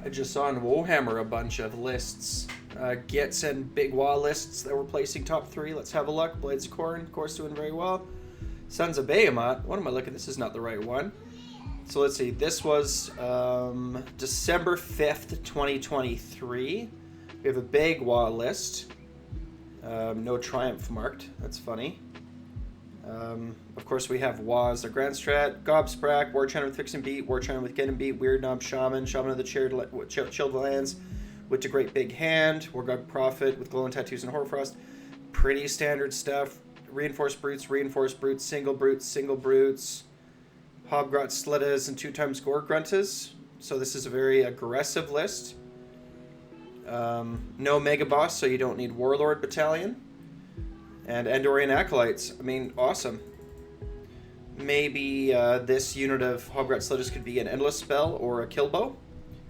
I just saw on Warhammer a bunch of lists. Gits and Big Wah lists that were placing top 3. Let's have a look. Blades of Corn, of course, doing very well. Sons of Behemoth. What am I looking at? This is not the right one. So let's see. This was December 5th, 2023. We have a Big Wah list. No Triumph marked. That's funny. Of course, we have Waz, the Grand Strat, Gobsprak, War Channel with Fix and Beat, War Channel with Get and Beat, Weird Knob Shaman, Shaman of the Chilled Lands, with a Great Big Hand, Wargog Prophet with Glowing Tattoos and Hoarfrost. Pretty standard stuff. Reinforced Brutes, Single Brutes, Hobgrot Slittas, and 2x Gore Gruntas. So this is a very aggressive list. No Mega Boss, so you don't need Warlord Battalion. And Andorian Acolytes. I mean, awesome. Maybe this unit of Hobgrot Slittas could be an Endless Spell or a Killbow.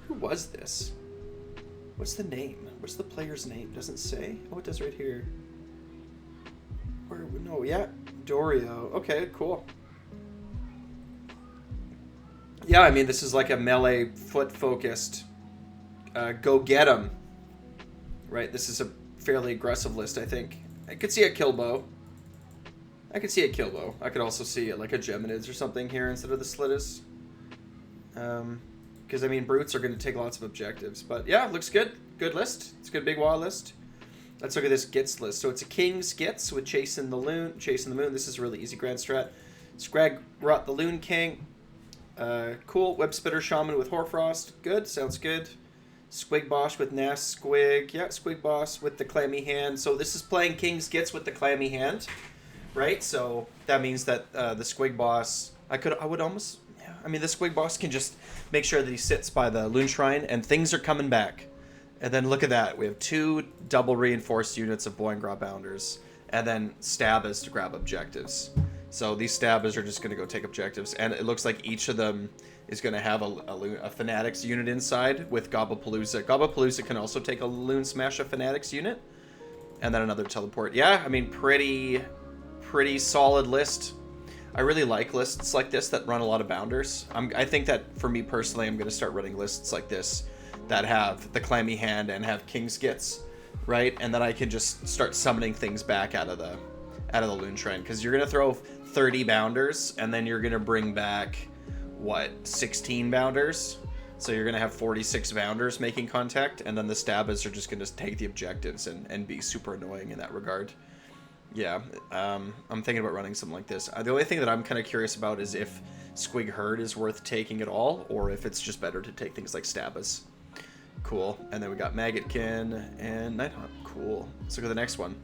Who was this? What's the name? What's the player's name? Doesn't say. Oh, it does right here. Or, no, yeah. Dorio. Okay, cool. Yeah, I mean, this is like a melee foot-focused go get 'em. Right? This is a fairly aggressive list, I think. I could see a Killbow. I could also see it like a Geminids or something here instead of the Slittas. Because, I mean, Brutes are going to take lots of objectives. But, yeah, looks good. Good list. It's a good Big Wah list. Let's look at this Gits list. So it's a Kings Gits with Chasing the Moon. This is a really easy Grand Strat. Scrag Rot the Loon King. Cool. Web Spitter Shaman with Hoarfrost. Good. Sounds good. Squig Boss with Nast Squig. Yeah, Squig Boss with the Clammy Hand. So this is playing King's Gits with the Clammy Hand, right? So that means that the Squig Boss, I would almost, yeah. I mean, the Squig Boss can just make sure that he sits by the Loon Shrine and things are coming back. And then look at that. We have 2 double reinforced units of Boingra Bounders and then Stabbas to grab objectives. So these Stabbas are just going to go take objectives. And it looks like each of them is going to have a Fanatics unit inside with Gobblepalooza. Gobblepalooza can also take a Loon Smash a Fanatics unit. And then another teleport. Yeah, I mean, pretty solid list. I really like lists like this that run a lot of Bounders. I think that, for me personally, I'm going to start running lists like this that have the Clammy Hand and have King's Gits, right? And then I can just start summoning things back out of the Loon Shrine. Because you're going to throw 30 Bounders, and then you're going to bring back, what, 16 Bounders? So you're going to have 46 Bounders making contact, and then the Stabbas are just going to take the objectives and be super annoying in that regard. Yeah, I'm thinking about running something like this. The only thing that I'm kind of curious about is if Squig Herd is worth taking at all, or if it's just better to take things like Stabbas. Cool. And then we got Maggotkin and Nighthawk. Cool. Let's look at the next one.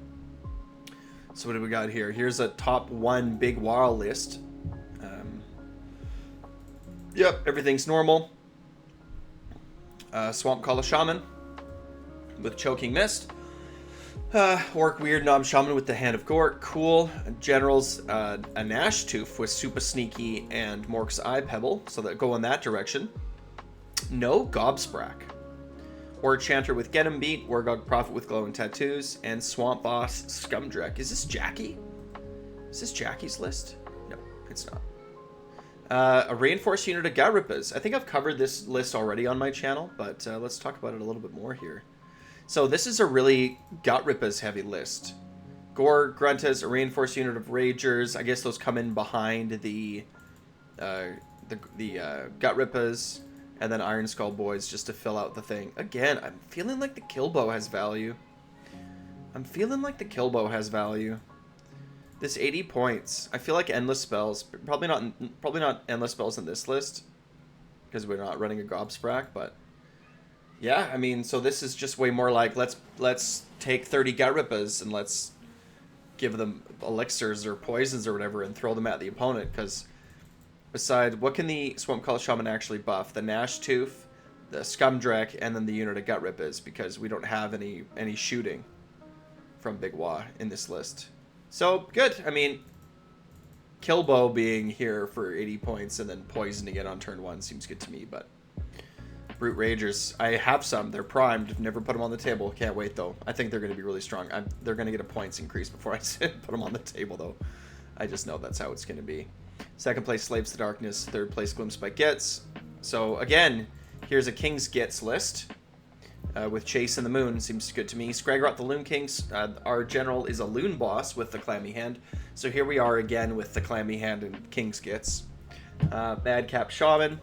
So what do we got here? Here's a top 1 Big Wah list. Yep, everything's normal. Swamp Call Shaman with Choking Mist. Orc Weird Knob Shaman with the Hand of Gort. Cool. Generals, a Nashtooth with Super Sneaky and Mork's Eye Pebble. So that go in that direction. No Gobsprak. Or Chanter with Get 'em Beat, Wargog Prophet with Glowing Tattoos, and Swamp Boss Scumdrek. Is this Jackie? Is this Jackie's list? No, it's not. A reinforced unit of Garripas. I think I've covered this list already on my channel, but let's talk about it a little bit more here. So this is a really Gutripas heavy list. Gore Gruntas, a reinforced unit of Ragers. I guess those come in behind the Gutripas. And then Iron Skull Boys just to fill out the thing. Again, I'm feeling like the Killbow has value. This 80 points. I feel like Endless Spells. Probably not Endless Spells in this list. Because we're not running a Gobsprak, but... Yeah, I mean, so this is just way more like, let's take 30 Gutripas and let's give them elixirs or poisons or whatever and throw them at the opponent, because... Besides, what can the Swamp Call Shaman actually buff? The Nashtooth, the Scumdrek, and then the unit of Gutripas, because we don't have any shooting from Big Wah in this list. So, good. I mean, Killbow being here for 80 points and then poisoning it on turn 1 seems good to me, but... Brute Ragers, I have some. They're primed. Never put them on the table. Can't wait, though. I think they're going to be really strong. They're going to get a points increase before I put them on the table, though. I just know that's how it's going to be. Second place, Slaves to Darkness. Third place, Glimpse by Gits. So, again, Here's a Kings Gits list with Chase and the Moon. Seems good to me. Scragrot the Loon Kings. Our general is a Loon Boss with the Clammy Hand. So here we are again with the Clammy Hand and Kings Gits. Madcap Shaman.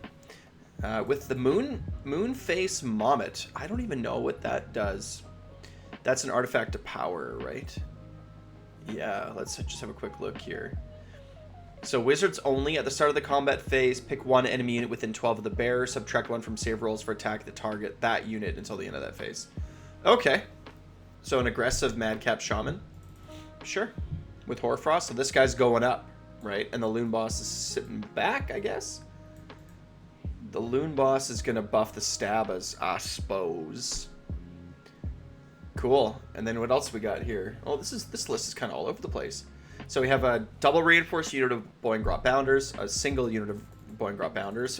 With the Moonface Mommet. I don't even know what that does. That's an artifact of power, right? Yeah, let's just have a quick look here. So wizards only. At the start of the combat phase, pick one enemy unit within 12 of the bear. Subtract 1 from save rolls for attack that target that unit until the end of that phase. Okay. So an aggressive Madcap Shaman. Sure. With Hoarfrost. So this guy's going up, right? And the Loon Boss is sitting back, I guess. The Loon Boss is going to buff the Stabas, I suppose. Cool. And then what else we got here? Oh, this list is kind of all over the place. So we have a double reinforced unit of Boingrot Bounders, a single unit of Boingrot Bounders,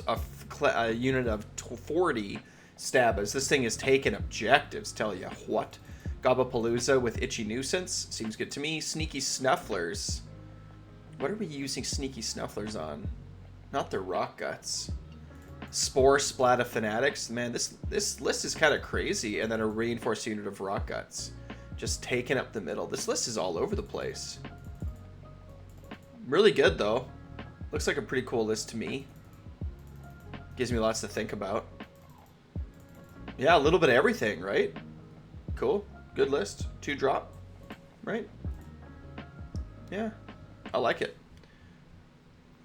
a unit of 40 Stabas. This thing is taking objectives, tell you what. Gobapalooza with Itchy Nuisance. Seems good to me. Sneaky Snufflers. What are we using Sneaky Snufflers on? Not the Rock Guts. Spore Splatta Fanatics. Man, this list is kind of crazy. And then a reinforced unit of Rock Guts. Just taking up the middle. This list is all over the place. Really good, though. Looks like a pretty cool list to me. Gives me lots to think about. Yeah, a little bit of everything, right? Cool. Good list. 2-drop. Right? Yeah. I like it.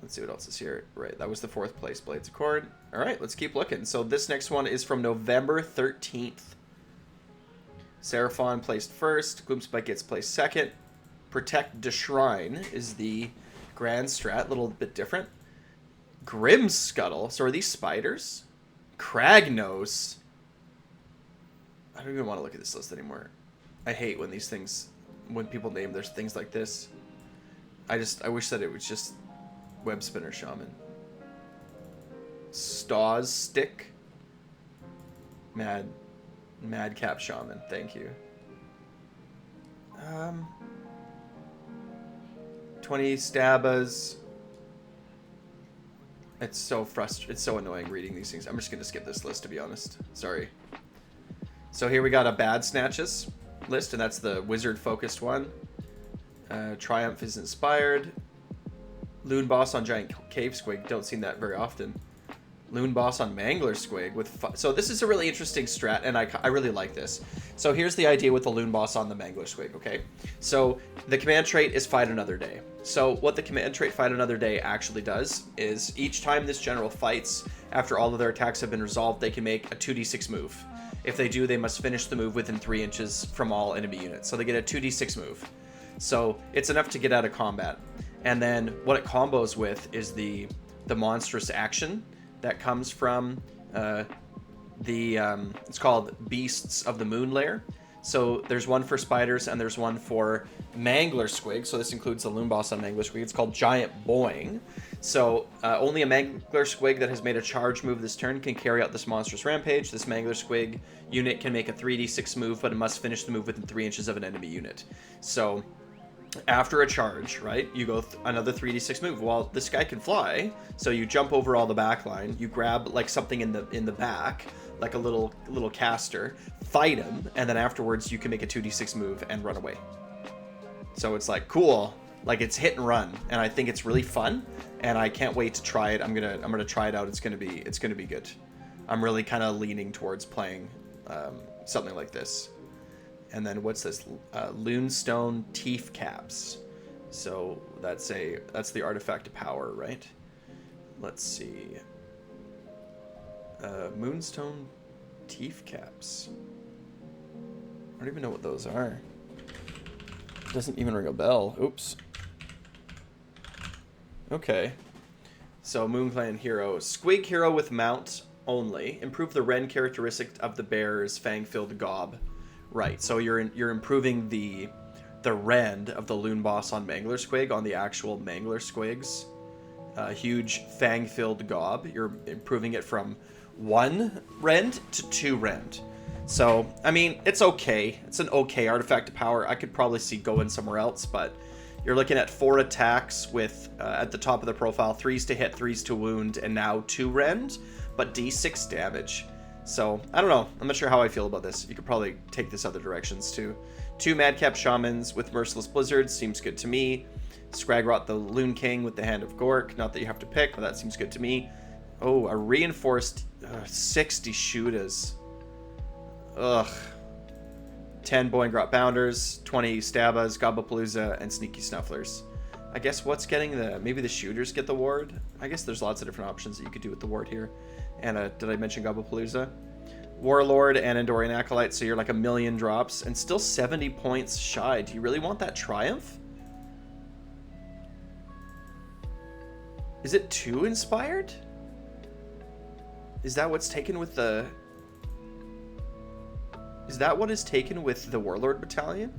Let's see what else is here. Right, that was the 4th place Blades of Chord. All right, let's keep looking. So this next one is from November 13th. Seraphon placed 1st. Gloomspike gets placed 2nd. Protect the Shrine is the grand strat. A little bit different. Grim Scuttle. So are these spiders? Cragnose. I don't even want to look at this list anymore. I hate when these things, when people name their things like this. I wish that it was just Web Spinner Shaman. Staw's Stick. Madcap Shaman. Thank you. 20 Stabas. It's so frustrating. It's so annoying reading these things. I'm just going to skip this list, to be honest. Sorry. So here we got a Bad Snatches list, and that's the wizard-focused one. Triumph is inspired. Loon Boss on Giant Cave Squig. Don't see that very often. Loon Boss on Mangler Squig. So this is a really interesting strat, and I really like this. So here's the idea with the Loon Boss on the Mangler Squig, okay? So the command trait is Fight Another Day. So what the command trait Fight Another Day actually does is each time this general fights, after all of their attacks have been resolved, they can make a 2d6 move. If they do, they must finish the move within 3 inches from all enemy units. So they get a 2d6 move. So it's enough to get out of combat. And then what it combos with is the monstrous action that comes from it's called Beasts of the Moon Lair. So there's one for spiders and there's one for Mangler Squig. So this includes the Loon Boss on Mangler Squig. It's called Giant Boing. So only a Mangler Squig that has made a charge move this turn can carry out this monstrous rampage. This Mangler Squig unit can make a 3d6 move, but it must finish the move within 3 inches of an enemy unit. So after a charge, right, you go another 3d6 move. Well, this guy can fly, so you jump over all the back line, you grab like something in the back, like a little caster, fight him, and then afterwards you can make a 2d6 move and run away. So it's like cool, like it's hit and run, and I think it's really fun, and I can't wait to try it. I'm gonna try it out. It's gonna be good. I'm really kind of leaning towards playing something like this. And then what's this? Loonstone Teeth Caps. So that's the artifact of power, right? Let's see. Moonstone Teeth Caps. I don't even know what those are. Doesn't even ring a bell. Oops. Okay. So Moonclan Hero. Squig Hero with Mount only. Improve the Ren characteristic of the bear's Fang-filled Gob. Right, so you're improving the rend of the Loon Boss on Mangler Squig on the actual Mangler Squig's huge fang-filled gob. You're improving it from 1 rend to 2 rend. So, I mean, it's okay. It's an okay artifact of power. I could probably see going somewhere else, but you're looking at 4 attacks with, at the top of the profile, 3s to hit, 3s to wound, and now 2 rend, but d6 damage. So, I don't know. I'm not sure how I feel about this. You could probably take this other directions, too. 2 Madcap Shamans with Merciless Blizzards seems good to me. Scragrot the Loon King with the Hand of Gork. Not that you have to pick, but that seems good to me. Oh, a reinforced 60 Shootas. Ugh. 10 Boingrot Bounders, 20 Stabas, Gobapalooza, and Sneaky Snufflers. I guess what's getting the... Maybe the shooters get the ward? I guess there's lots of different options that you could do with the ward here. And did I mention Gobapalooza? Warlord and Endorian Acolyte, so you're like 1,000,000 drops. And still 70 points shy. Do you really want that Triumph? Is it 2 inspired? Is that what's taken with the... Is that what is taken with the Warlord Battalion?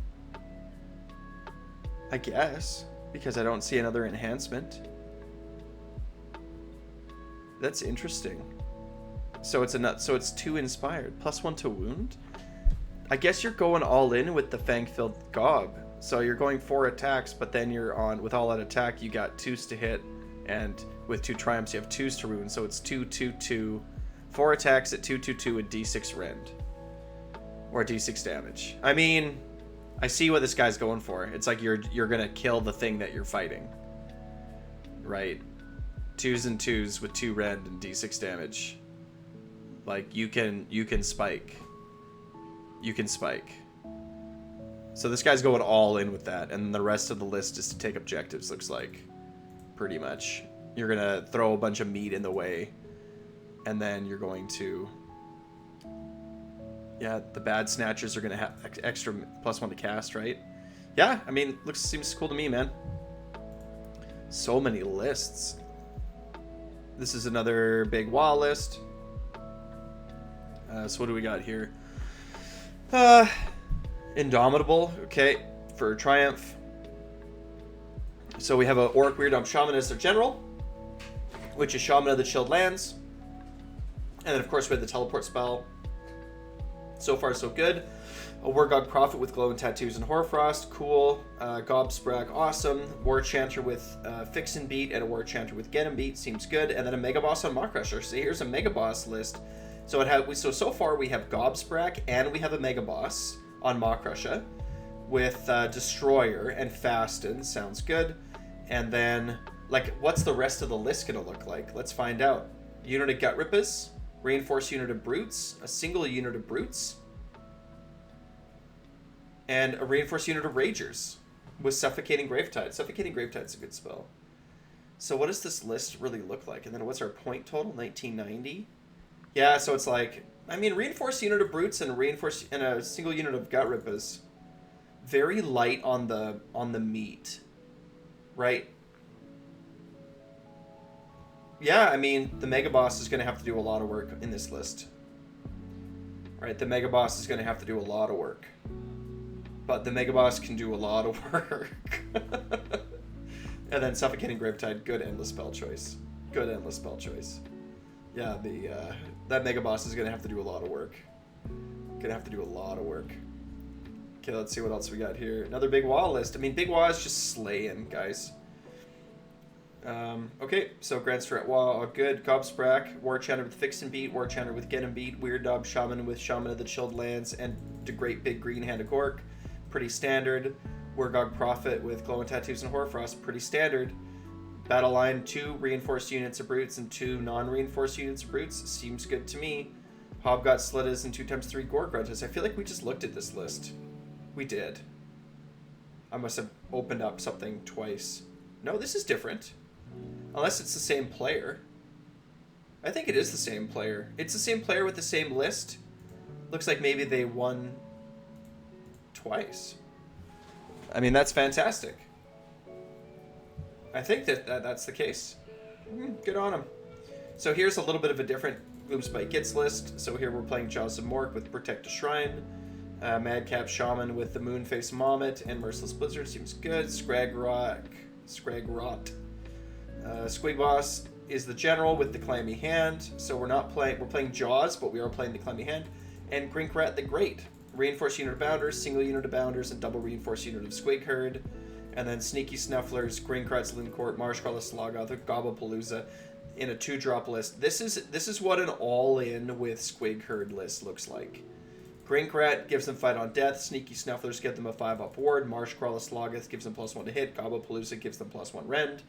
I guess. Because I don't see another enhancement. That's interesting. So it's so it's 2 inspired. +1 to wound? I guess you're going all in with the Fang-filled Gob. So you're going 4 attacks, but then you're on... With all out attack, you got 2s to hit. And with 2 triumphs, you have 2s to wound. So it's 2, 2, 2. 4 attacks at 2, 2, 2 with D6 rend. Or D6 damage. I mean, I see what this guy's going for. It's like you're gonna kill the thing that you're fighting. Right? 2s and 2s with 2 rend and D6 damage. Like, you can spike. You can spike. So this guy's going all in with that. And the rest of the list is to take objectives, looks like. Pretty much. You're gonna throw a bunch of meat in the way. And then you're going to... Yeah, the bad Snatchers are going to have extra +1 to cast, right? Yeah, I mean, seems cool to me, man. So many lists. This is another big wall list. So what do we got here? Indomitable, okay, for Triumph. So we have a Orc Weird Shaman as their general, which is Shaman of the Chilled Lands. And then, of course, we have the Teleport spell. So far, so good. A Wargog Prophet with Glowing Tattoos and Hoarfrost, cool. Gobsprak, awesome. War Chanter with Fix and Beat and a War Chanter with Get and Beat, seems good. And then a Mega Boss on Maw Crusher. So here's a Mega Boss list. So so far we have Gobsprak and we have a Mega Boss on Maw Crusher with Destroyer and Fasten, sounds good. And then, like, what's the rest of the list gonna look like? Let's find out. Unit of Gut Rippers. Reinforced unit of Brutes, a single unit of Brutes, and a reinforced unit of Ragers with Suffocating Gravetide. Suffocating Gravetide's a good spell. So what does this list really look like? And then what's our point total? 1990? Yeah, so it's like, I mean, reinforced unit of Brutes and a single unit of Gut Rippers. Very light on the meat, right? Yeah, I mean, the Mega Boss is going to have to do a lot of work in this list. Right, the Mega Boss is going to have to do a lot of work. But the Mega Boss can do a lot of work. And then Suffocating Gravetide, good endless spell choice. Good endless spell choice. Yeah, that Mega Boss is going to have to do a lot of work. Going to have to do a lot of work. Okay, let's see what else we got here. Another Big Wah list. I mean, Big Wah is just slaying, guys. Okay, so Grand Strat Wah, all good. Gobsprak, War Chanter with Fix and Beat, War Chanter with Get and Beat, Weird Dog Shaman with Shaman of the Chilled Lands, and the Great Big Green Hand of Gork, pretty standard. Wargog Prophet with Glowing Tattoos and Hoarfrost, pretty standard. Battle line, 2 reinforced units of Brutes and 2 non-reinforced units of Brutes, seems good to me. Hobgot Slittas and 2x3 Gore Gruntas. I feel like we just looked at this list. We did. I must have opened up something twice. No, this is different. Unless it's the same player. I think it is the same player. It's the same player with the same list. Looks like maybe they won twice. I mean, that's fantastic. I think that's the case. Good on them. So here's a little bit of a different Gloomspite Gits list. So here we're playing Jaws of Mork with Protect a Shrine. Madcap Shaman with the Moonface Mommet and Merciless Blizzard seems good. Scragrot. Squig Boss is the general with the Clammy Hand. So we're playing Jaws, but we are playing the Clammy Hand. And Grinkrat the Great. Reinforced unit of Bounders, single unit of Bounders, and double reinforced unit of Squig Herd. And then Sneaky Snufflers, Grinkrat's Looncourt, Marshcrawler Slogoth, Gobapalooza. in a 2-drop list. This is what an all-in with Squig Herd list looks like. Grinkrat gives them fight on death. Sneaky Snufflers give them a 5-up ward. Marshcrawler Slogoth gives them +1 to hit. Gobblepalooza gives them +1 rend.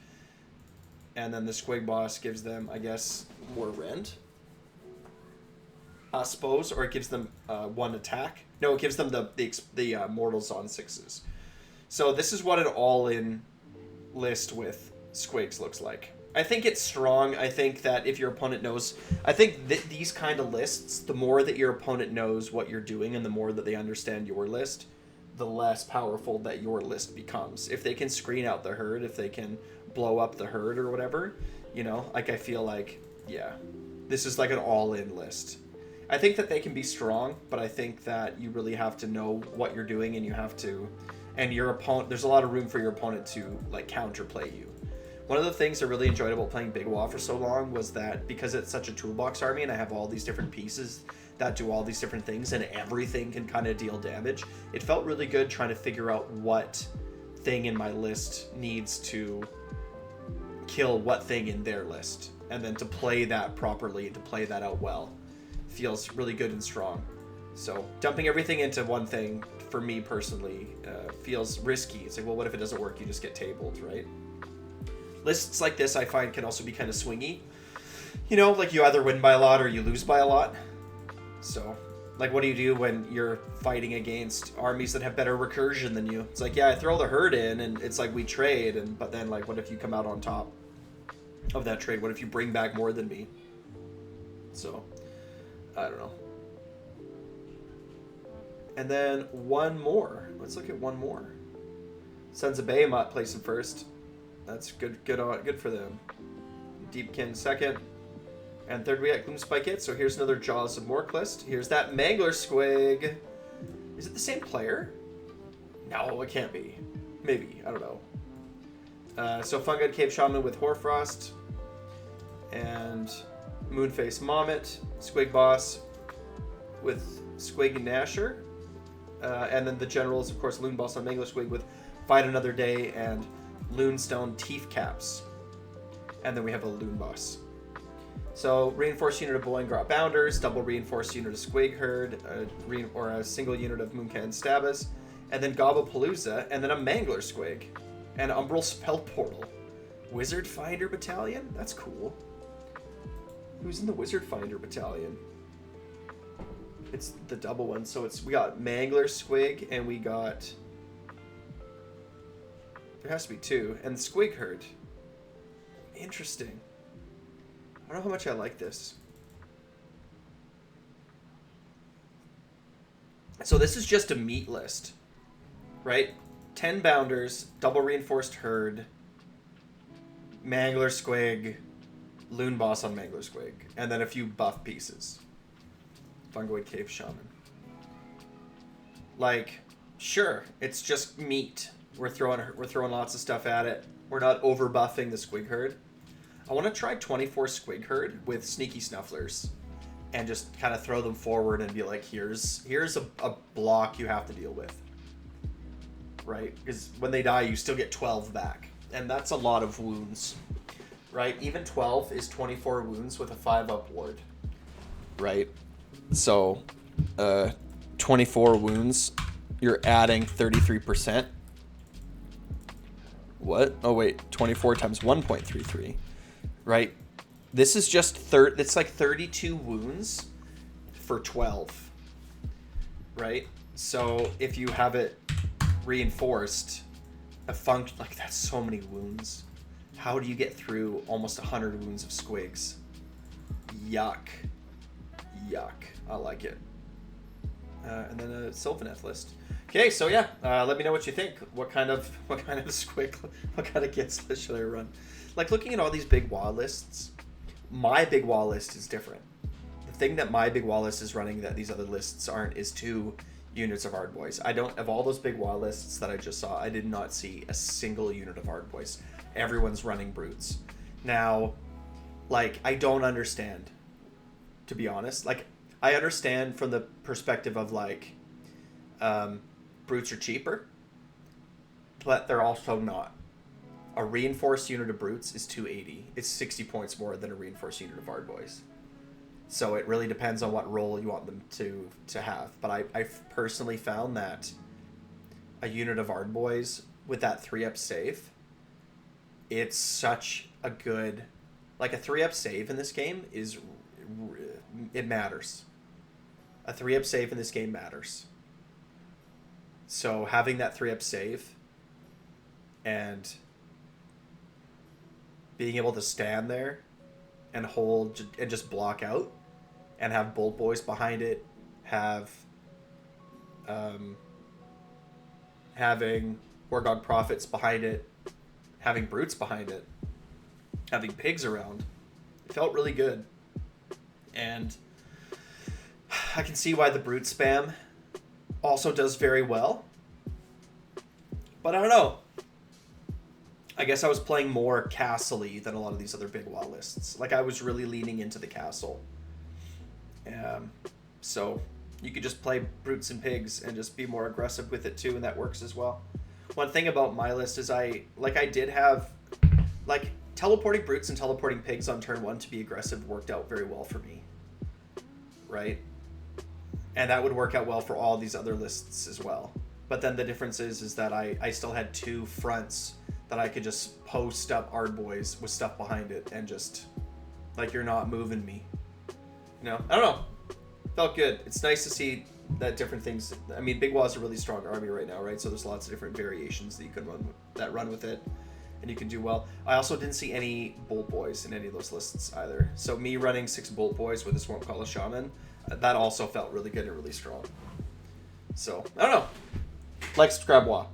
And then the Squig Boss gives them, I guess, more rend. I suppose, or it gives them 1 attack. No, it gives them the Mortals on 6s. So this is what an all-in list with Squigs looks like. I think it's strong. I think that if your opponent knows... I think that these kind of lists, the more that your opponent knows what you're doing and the more that they understand your list, the less powerful that your list becomes. If they can screen out the herd, if they can blow up the herd or whatever, you know, like I feel like, yeah, this is like an all-in list. I think that they can be strong, but I think that you really have to know what you're doing, and you have to... And your opponent... There's a lot of room for your opponent to, like, counterplay you. One of the things I really enjoyed about playing Big WoW for so long was that because it's such a toolbox army and I have all these different pieces that do all these different things and everything can kind of deal damage, it felt really good trying to figure out what thing in my list needs to kill what thing in their list, and then to play that properly and to play that out well feels really good and strong. So dumping everything into one thing, for me personally, feels risky. It's like, well, what if it doesn't work? You just get tabled, right? Lists like this, I find, can also be kind of swingy. You know, like you either win by a lot or you lose by a lot. So, like, what do you do when you're fighting against armies that have better recursion than you? It's like, yeah, I throw the herd in, and it's like we trade, but then, like, what if you come out on top of that trade? What if you bring back more than me? So, I don't know. And then one more. Let's look at one more. Sons of Behemoth place him first. That's good for them. Deepkin second. And third we got Gloomspike. So here's another Jaws of Mork list. Here's that Mangler Squig. Is it the same player? No, it can't be. Maybe. I don't know. So Fungud Cave Shaman with Hoarfrost. And Moonface Mommet. Squig Boss with Squig and Nasher. And then the generals, of course, Loon Boss on Mangler Squig with Fight Another Day and Loonstone Teeth Caps. And then we have a Loon Boss. So, reinforced unit of Boeing Grot Bounders, double reinforced unit of Squig Herd, or a single unit of Mooncan Stabas, and then Gobblepalooza, and then a Mangler Squig, and Umbral Spell Portal. Wizard Finder Battalion? That's cool. Who's in the Wizard Finder Battalion? It's the double one, so we got Mangler Squig, and we got... There has to be 2. And Squig Herd. Interesting. I don't know how much I like this. So this is just a meat list, right? 10 Bounders, double reinforced Herd, Mangler Squig, Loon Boss on Mangler Squig, and then a few buff pieces. Fungoid Cave Shaman. Like, sure, it's just meat. We're throwing lots of stuff at it. We're not over buffing the Squig Herd. I want to try 24 Squig Herd with Sneaky Snufflers and just kind of throw them forward and be like, here's a block you have to deal with. Right? Because when they die, you still get 12 back. And that's a lot of wounds. Right? Even 12 is 24 wounds with a 5-up ward. Right? So, 24 wounds, you're adding 33%. What? Oh, wait. 24 times 1.33. Right? This is just it's like 32 wounds for 12. Right? So if you have it reinforced, like that's so many wounds. How do you get through almost 100 wounds of Squigs? Yuck. Yuck. I like it. And then a Sylvaneth list. Okay, so yeah, let me know what you think. What kind of Squig, what kind of Gits list should I run? Like, looking at all these big WoW lists, my big WoW list is different. The thing that my big WoW list is running that these other lists aren't is 2 units of Hard Boys. I don't, of all those big WoW lists that I just saw, I did not see a single unit of Hard Boys. Everyone's running Brutes. Now, like, I don't understand, to be honest. Like, I understand from the perspective of, like, Brutes are cheaper, but they're also not. a reinforced unit of brutes is 280. It's 60 points more than a reinforced unit of Ard Boys. So it really depends on what role you want them to have. But I've personally found that a unit of Ard Boys with that 3-up save, it's such a good... Like, a 3-up save in this game is... It matters. A 3-up save in this game matters. So having that 3-up save and being able to stand there and hold and just block out and have Bolt Boys behind it, have having Wargog Prophets behind it, having Brutes behind it, having Pigs around, it felt really good. And I can see why the Brute spam also does very well. But I don't know. I guess I was playing more castle-y than a lot of these other big WoW lists. Like, I was really leaning into the castle. So you could just play Brutes and Pigs and just be more aggressive with it too, and that works as well. One thing about my list is I did have... Like, teleporting Brutes and teleporting Pigs on turn 1 to be aggressive worked out very well for me. Right? And that would work out well for all these other lists as well. But then the difference is that I still had 2 fronts that I could just post up Ard Boys with stuff behind it and just, like, you're not moving me. You know? I don't know. Felt good. It's nice to see that different things... I mean, Big WoW's a really strong army right now, right? So there's lots of different variations that you can run with it, and you can do well. I also didn't see any Bolt Boys in any of those lists either. So me running 6 Bolt Boys with a Swarmcaller Shaman, that also felt really good and really strong. So, I don't know. Like, subscribe, WoW.